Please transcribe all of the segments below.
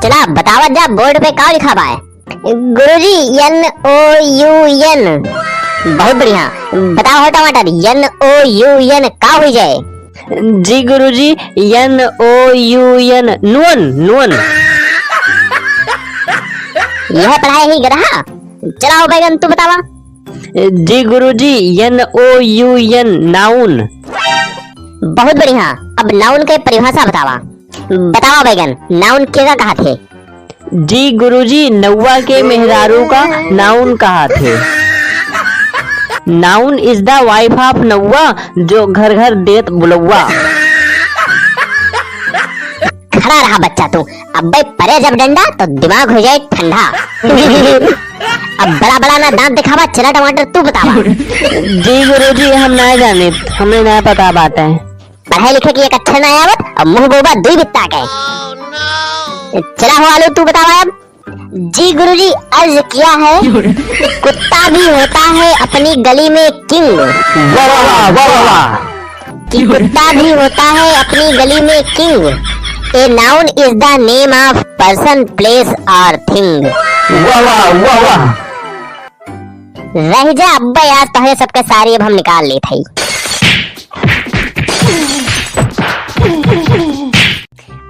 चला बतावत जा बोर्ड पे का लिखा बा है। गुरुजी NOUN। बहुत बढ़िया, बताओ टमाटर NOUN का हो जाए। जी गुरुजी NOUN नुअन नुअन। यह पढ़ाई ही गधा। चलाओ बैगन तू बतावा। जी गुरुजी NOUN नाउन। बहुत बढ़िया, अब नाउन के परिभाषा बतावा। बतावा बैगन, नाउन केगा कहा थे। जी गुरुजी नौवा के मेहरारू का नाउन कहा थे। Noun is the wife of नौवा जो घर घर देत बुलौवा। खड़ा रहा बच्चा तू, अब भाई परे जब डंडा तो दिमाग हो जाए ठंडा। अब बड़ा बड़ा ना दांत दिखावा, चला टमाटर तू बतावा। जी गुरुजी हम ना जाने, हमें ना पता बात है। पढ़ाई लिखे की एक अक्षर ना आवत और मुंह बोबा दुई बित्ता के। चला हो आलू तू बतावा अब। जी गुरुजी अर्ज किया है, कुत्ता भी होता है अपनी गली में किंग। वाह वाह वाह वाह। कि कुत्ता भी होता है अपनी गली में king. A noun is the name of person place और थिंग। वाह वाह वाह वाह। रह जा अब्बा यार, पहले सबके सारी अब हम निकाल ले थई।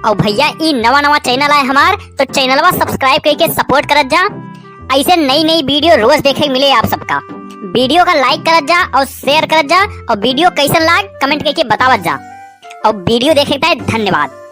और भैया ई नवा नवा चैनल है हमार, तो चैनलवा सब्सक्राइब करके सपोर्ट करत जा। ऐसे नई नई वीडियो रोज देखे मिले आप सबका। वीडियो का लाइक करत जा और शेयर करत जा, और वीडियो कैसन लाग कमेंट करके बतावत जा। और वीडियो देखे धन्यवाद।